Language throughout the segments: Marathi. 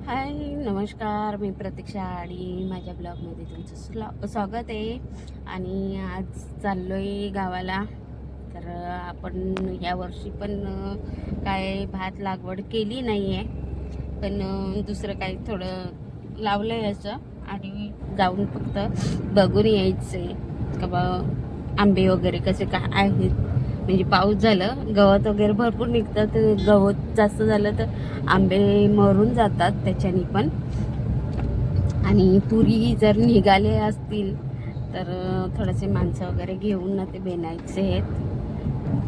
हाय नमस्कार, मी प्रतीक्षा आणि माझ्या ब्लॉगमध्ये तुमचं स्वागत आहे. आणि आज चाललो आहे गावाला. तर आपण या वर्षी पण काय भात लागवड केली नाही आहे, पण दुसरं काही थोडं लावलं आहे असं. आणि जाऊन फक्त बघून यायचं आहे का बा आंबे वगैरे कसे काय आहेत. म्हणजे पाऊस झालं, गवत वगैरे भरपूर निघतं, तर गवत जास्त झालं तर आंबे मरून जातात त्याच्याने पण. आणि तुरी जर निघाले असतील तर थोडेसे माणसं वगैरे घेऊन ना ते बेनायचे आहेत.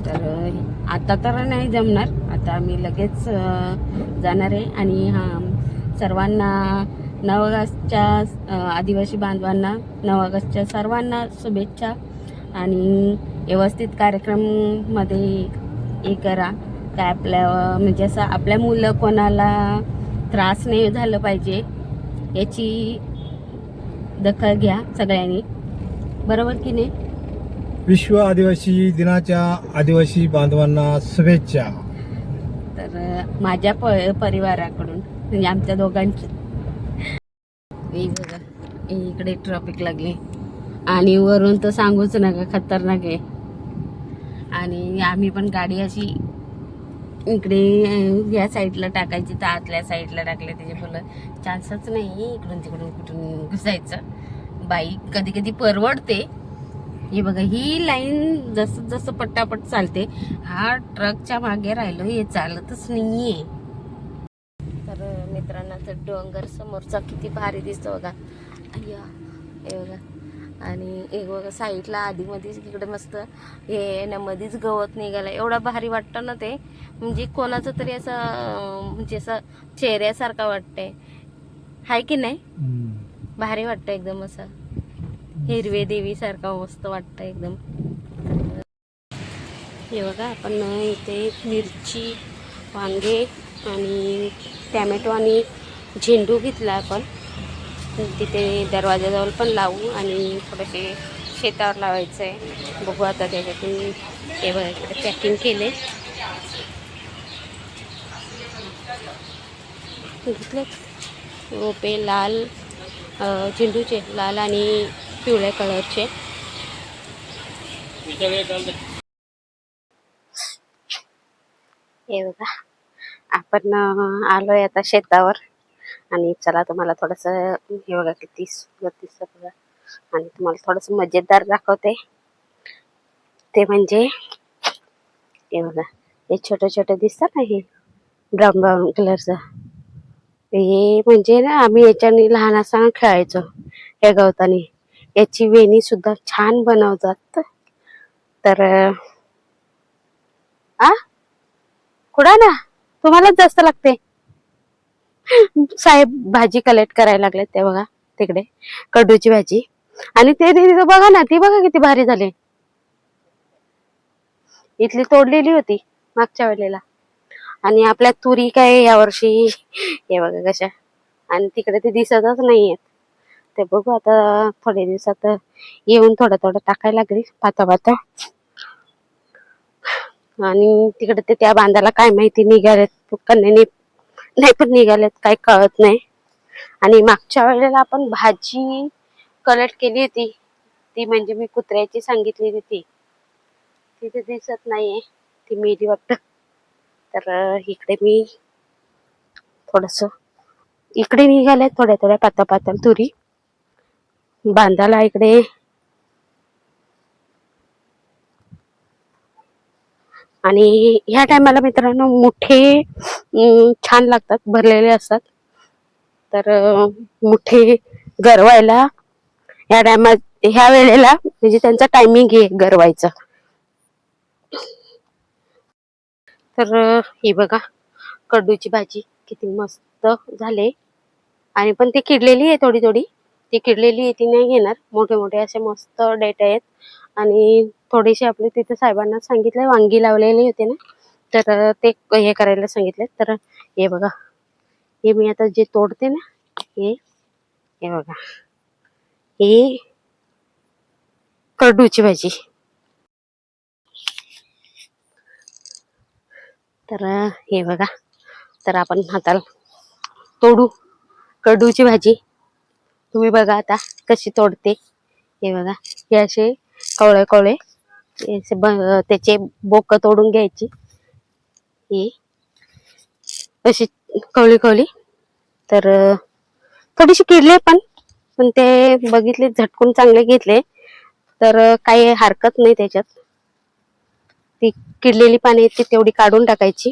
तर आता तर नाही जमणार, आता आम्ही लगेच जाणार आहे. आणि सर्वांना 9 ऑगस्टच्या आदिवासी बांधवांना 9 ऑगस्टच्या सर्वांना शुभेच्छा. आणि व्यवस्थित कार्यक्रममध्ये हे करा काय आपल्या म्हणजे असं आपल्या मुलं कोणाला त्रास नाही झालं पाहिजे याची दखल घ्या सगळ्यांनी, बरोबर की नाही. विश्व आदिवासी दिनाच्या आदिवासी बांधवांना शुभेच्छा. तर माझ्या परिवाराकडून म्हणजे आमच्या दोघांची. बघा इकडे ट्रॅफिक लागले आणि वरून तर सांगूच नका, खतरनाक आहे. आणि आम्ही पण गाडी अशी इकडे या साईडला टाकायची तर आतल्या साईडला टाकले, त्याच्यामुळं चान्सच नाही इकडून तिकडून कुठून घुसायचं. बाईक कधी कधी परवडते. हे बघा ही लाईन जसं जसं पट्टापट चालते, हा ट्रकच्या मागे राहिलो, हे चालतच नाहीये. तर मित्रांना तर डोंगर समोरचा किती भारी दिसतो बघा. अय्या हे बघा. आणि एक बघा साईडला आधी मध्येच इकडे मस्त हे ना मध्येच गवत निघालं, एवढा भारी वाटतं ना ते. म्हणजे कोणाचं तरी असं म्हणजे असं चेहऱ्यासारखा वाटतंय, हाय की नाही. भारी वाटतं एकदम, असं हिरवे देवी सारखा मस्त वाटतं एकदम. हे बघा आपण इथे मिरची, वांगे आणि टॅमॅटो आणि झेंडू घेतला आपण. तिथे दरवाजाजवळ पण लावू आणि थोडेसे शेतावर लावायचं आहे. बघू आता त्याच्यातून. हे बघा इकडे पॅकिंग केले, घेतले रोपे लाल झेंडूचे, लाल आणि पिवळ्या कलरचे. हे बघा आपण आलोय आता शेतावर. आणि चला तुम्हाला थोडस हे बघा किती सुंदर दिसत बघा. आणि तुम्हाला थोडस मजेदार दाखवते, ते म्हणजे हे बघा हे छोटे छोटे दिसतात ना, हे ब्राऊन ब्राऊन कलरचं. हे म्हणजे ना आम्ही याच्याने लहान असताना खेळायचो या गवताने. याची वेणी सुद्धा छान बनवतात. तर आ कुडा ना तुम्हालाच जास्त लागते. साहेब भाजी कलेक्ट करायला लागले ते बघा तिकडे, कडूची भाजी. आणि ते बघा ना, ती बघा किती भारी झाली. इथली तोडलेली होती मागच्या वेळेला. आणि आपल्या तुरी काय यावर्षी हे बघा कशा. आणि तिकडे ते दिसतच नाहीयेत. ते बघू आता थोड्या दिवसात येऊन थोडं थोडं टाकायला लागेल पाता पाता. आणि तिकडे ते त्या बांधाला काय माहिती निघालेत कन्याने, नाही पण निघालेत काही कळत नाही. आणि मागच्या वेळेला आपण भाजी कलेक्ट केली होती, ती म्हणजे मी कुत्र्याची सांगितली होती, तिथे दिसत नाहीये, ती मेली वाटत. तर इकडे मी थोडस इकडे निघाले थोड्या थोड्या पाता पातळ तुरी बांधाला इकडे. आणि ह्या टायमाला मित्रांनो मोठे छान लागतात, भरलेले असतात. तर मोठे गरवायला ह्या टायमात, ह्या वेळेला म्हणजे त्यांचा टायमिंग आहे गरवायचा. तर ही बघा कडूची भाजी किती मस्त झाले. आणि पण ती किडलेली आहे थोडी थोडी, ती किडलेली आहे ती नाही घेणार. मोठे मोठे असे मस्त डेट आहेत. आणि थोडेसे आपले तिथे साहेबांना सांगितले, वांगी लावलेली होते ना, तर ते हे करायला सांगितले. तर हे बघा, हे मी आता जे तोडते ना, हे हे बघा, ही कडूची भाजी. तर हे बघा, तर आपण हाताला तोडू कडूची भाजी तुम्ही बघा आता कशी तोडते. हे बघा, हे असे कवळे कवळे त्याचे बोक तोडून घ्यायची. ही अशी कवळी कवळी. तर थोडीशी किडले पण पण ते बघितले झटकून चांगले घेतले तर काही हरकत नाही त्याच्यात. ती किडलेली पाने ती तेवढी काढून टाकायची.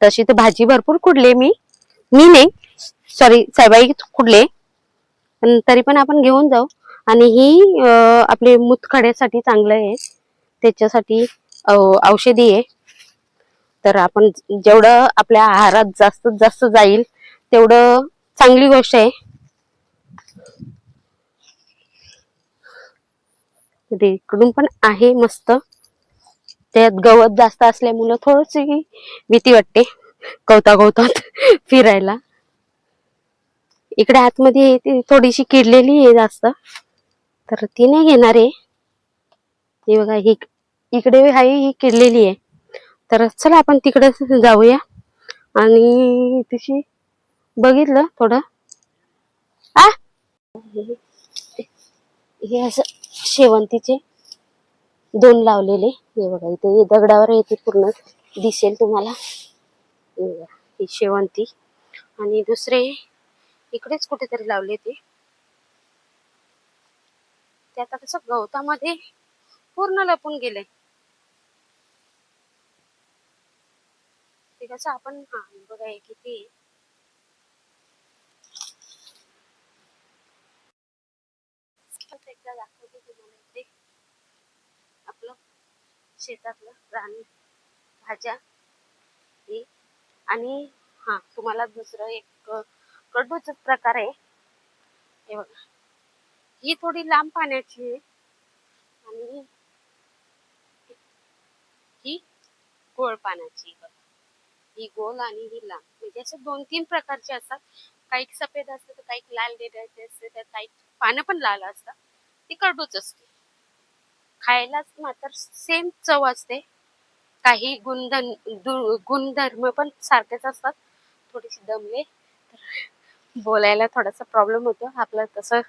तशी तर भाजी भरपूर कुडले मी नाही सॉरी साईबाई कुडले, पण तरी पण आपण घेऊन जाऊ. आणि ही आपले मूतखड्यासाठी चांगलं आहे, त्याच्यासाठी औषधी आहे. तर आपण जेवढं आपल्या आहारात जास्तीत जास्त जाईल तेवढं चांगली गोष्ट आहे. इकडून पण आहे मस्त, त्यात गवत जास्त असल्यामुळं थोडीशी भीती वाटते गवतात फिरायला. इकडे आतमध्ये थोडीशी किडलेली आहे जास्त, तर ती नाही घेणार आहे. हे बघा, ही इकडे आहे ही किडलेली आहे. तर चला आपण तिकडे जाऊया. आणि तिशी बघितलं थोडं हे असं शेवंतीचे 2 लावलेले. हे बघा इथे दगडावर येते, पूर्ण दिसेल तुम्हाला. ही शेवंती आणि दुसरे इकडेच कुठेतरी लावले ते आता कसं गवतामध्ये पूर्ण लपून गेले. ते कसं आपण बघा हे किती एकदा दाखवते तुम्हाला. इथे आपलं शेतातलं रान भाज्या ही. आणि तुम्हाला दुसरं एक कडूचा प्रकार आहे. हे बघा, ही थोडी लांब पाण्याची आहे आणि ही गोळ पाण्याची. ही गोल आणि ही लांब, म्हणजे असे 2-3 प्रकारचे असतात. काही सफेद असते तर काही लाल देठाचे असते, तर काही पानं पण लाल असतात. ती कडूच असते. खायलाच मात्र सेम चव असते. काही गुणधर्म पण सारखेच असतात. थोडीशी दमले तर बोलायला थोडासा प्रॉब्लेम होतो आपलं तसं.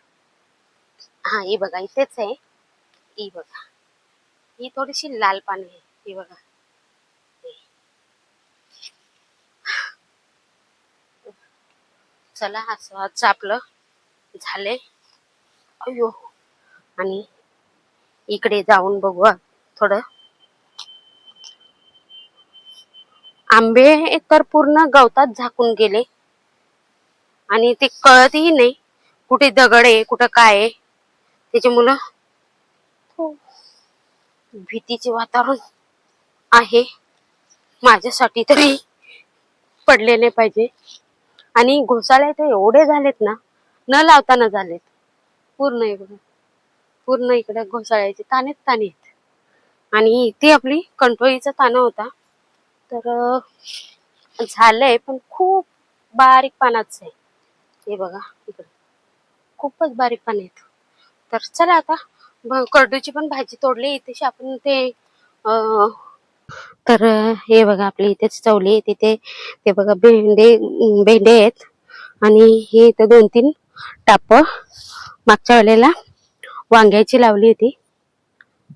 ही बघा इथेच आहे. ही बघा, ही थोडीशी लाल पाने आहे. ही बघा, चला असं आपलं झाले. अयो, आणि इकडे जाऊन बघू थोडं. आंबे तर पूर्ण गवतात झाकून गेले आणि ते कळतही नाही कुठे दगड आहे कुठं काय आहे. त्याच्यामुळं भीतीचे वातावरण आहे माझ्यासाठी तरी. पडले नाही पाहिजे. आणि घोसाळे ते एवढे झालेत ना, न लावताना झालेत पूर्ण इकडे घोसाळ्याचे तानेच ताने आहेत. आणि ती आपली कंठोळीचा ताना होता. तर झालंय पण खूप बारीक पानाच आहे. हे बघा इकडे खूपच बारीक पाने आहेत. तर चला आता कडूची पण भाजी तोडली इथे आपण ते तर हे बघा आपल्या इथेच चवली तिथे. ते बघा भेंडे आहेत आणि हे इथं 2-3 टाप मागच्या वेळेला वांग्याची लावली होती.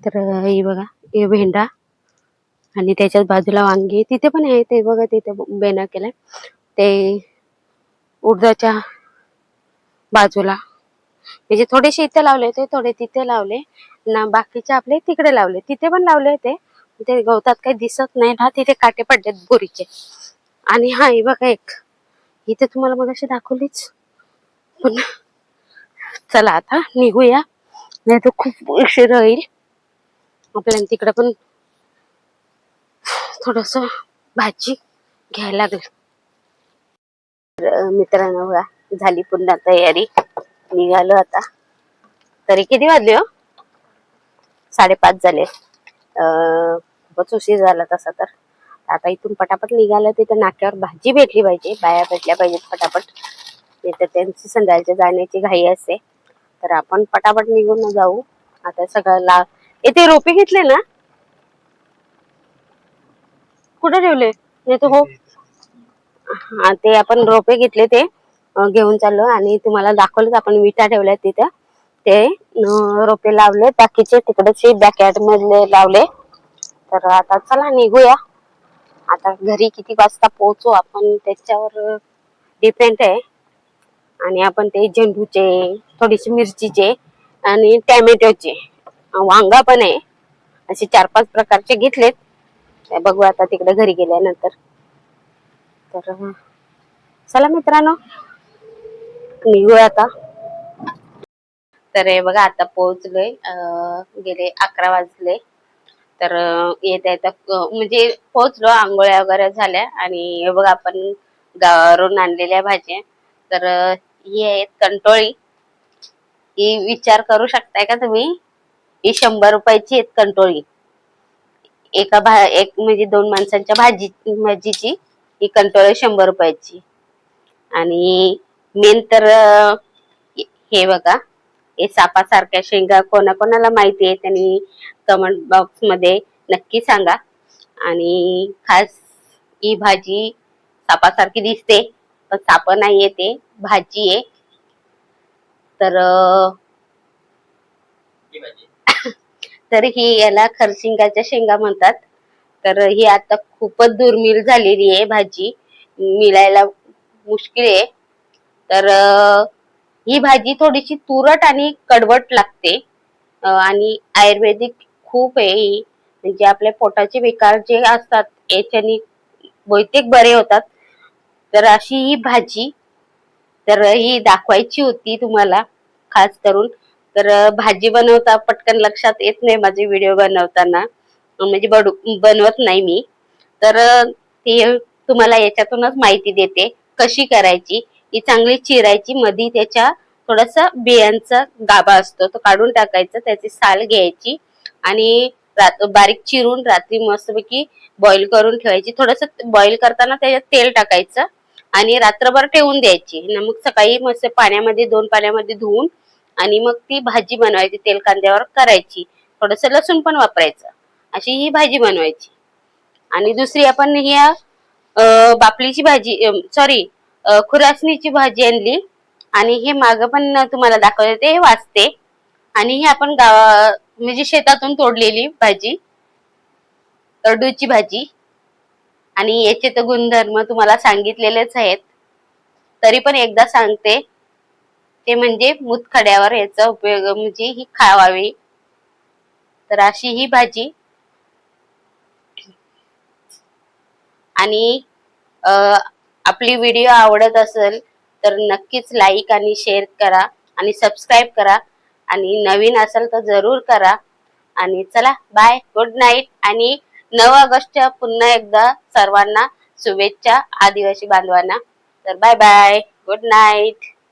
तर ही बघा, हे भेंडा आणि त्याच्याच बाजूला वांगी तिथे पण आहे. ते बघा तिथे बेना केलाय ते उडदाच्या बाजूला. म्हणजे थोडेसे इथे लावले होते, थोडे तिथे लावले ना, बाकीचे आपले तिकडे लावले. तिथे पण लावले होते, ते गवतात काही दिसत नाही ना, तिथे काटे पडलेत बोरीचे. आणि हे बघा एक इथे तुम्हाला मगाशी दाखवलीच. पण चला आता निघूया, नाही तर खूप उशीर होईल आपल्याला. तिकडे पण थोडस भाजी घ्यायला लागेल. मित्रांनो बघा, झाली पुन्हा तयारी, निघालो आता. तरी किती वाजले हो? 5:30 झाले. खूपच उशीर झाला तसा तर. आता इथून पटापट निघालं. तिथे नाक्यावर भाजी भेटली पाहिजे, बाया भेटल्या पाहिजेत पटापट. तर त्यांची संध्याकाळच्या जाण्याची घाई असते. तर आपण पटापट निघून जाऊ आता. सगळं इथे रोपे घेतले ना, कुठे ठेवले हे तो हो हा ते आपण रोपे घेतले ते घेऊन चाललो आणि तुम्हाला दाखवलं आपण विटा ठेवल्या तिथं ते रोपे लावले बाकीचे तिकडेच बॅकयार्ड मधले लावले. तर आता चला निघूया. आता घरी किती वाजता पोहोचू आपण त्याच्यावर डिपेंड आहे. आणि आपण ते झेंडूचे थोडीशी मिरचीचे आणि टॅमॅटोचे वांगा पण आहे असे 4-5 प्रकारचे घेतलेत. ते बघू आता तिकडे घरी गेल्यानंतर. तर चला मित्रांनो निघूया आता. तर हे बघा आता पोहोचलोय गेले 11 वाजले. तर येता येता म्हणजे पोहोचलो आंघोळ्या वगैरे झाल्या आणि हे बघा आपण गावावरून आणलेल्या भाज्या. तर ही आहेत कंटोळी. ही विचार करू शकताय का तुम्ही ही 100 रुपयाची आहेत कंटोळी. एक म्हणजे 2 माणसांच्या भाजीची ही कंटोळी 100 रुपयाची. आणि मेन तर हे बघा हे सापासारख्या शेंगा कोणाकोणाला माहिती आहे त्यांनी कमेंट बॉक्स मध्ये नक्की सांगा. आणि खास ही भाजी सापासारखी दिसते पण साप नाहीये ते भाजी आहे. तर तर ही याला खरसिंगाच्या शेंगा म्हणतात. तर ही आता खूपच दुर्मिळ झालेली आहे भाजी मिळायला मुश्किल आहे. तर ही भाजी थोडीशी तुरट आणि कडवट लागते आणि आयुर्वेदिक खूप आहे ही म्हणजे आपल्या पोटाचे विकार जे असतात याच्यानी बहुतेक बरे होतात. तर अशी ही भाजी तर ही दाखवायची होती तुम्हाला खास करून. तर भाजी बनवता पटकन लक्षात येत नाही माझे व्हिडिओ बनवताना म्हणजे बनवत नाही मी. तर ते तुम्हाला याच्यातूनच माहिती देते कशी करायची. ही चांगली चिरायची मध्ये त्याच्या थोडस बियांचा गाभा असतो तो काढून टाकायचा त्याची साल घ्यायची आणि बारीक चिरून रात्री मस्तपैकी बॉईल करून ठेवायची. थोडस बॉईल करताना त्याच्यात तेल टाकायचं आणि रात्रभर ठेवून द्यायची. मग सकाळी मस्त पाण्यामध्ये 2 पाण्यामध्ये धुवून आणि मग ती भाजी बनवायची तेल कांद्यावर करायची. थोडस लसूण पण वापरायचं अशी ही भाजी बनवायची. आणि दुसरी आपण ही बापलीची भाजी सॉरी खुरासणीची भाजी आणली आणि हे माग पण तुम्हाला दाखवते ते वाचते. आणि ही आपण म्हणजे शेतातून तोडलेली भाजी अरडूची भाजी. आणि याचे तर गुणधर्म तुम्हाला सांगितलेलेच आहेत तरी पण एकदा सांगते ते म्हणजे मुतखड्यावर याचा उपयोग म्हणजे ही खावावी. तर अशी ही भाजी. आणि आपली व्हिडिओ आवडत असेल तर नक्कीच लाईक आणि शेअर करा आणि सबस्क्राईब करा आणि नवीन असेल तर जरूर करा. आणि चला बाय गुड नाईट. आणि 9 ऑगस्टच्या पुन्हा एकदा सर्वांना शुभेच्छा आदिवासी बांधवांना. तर बाय बाय गुड नाईट.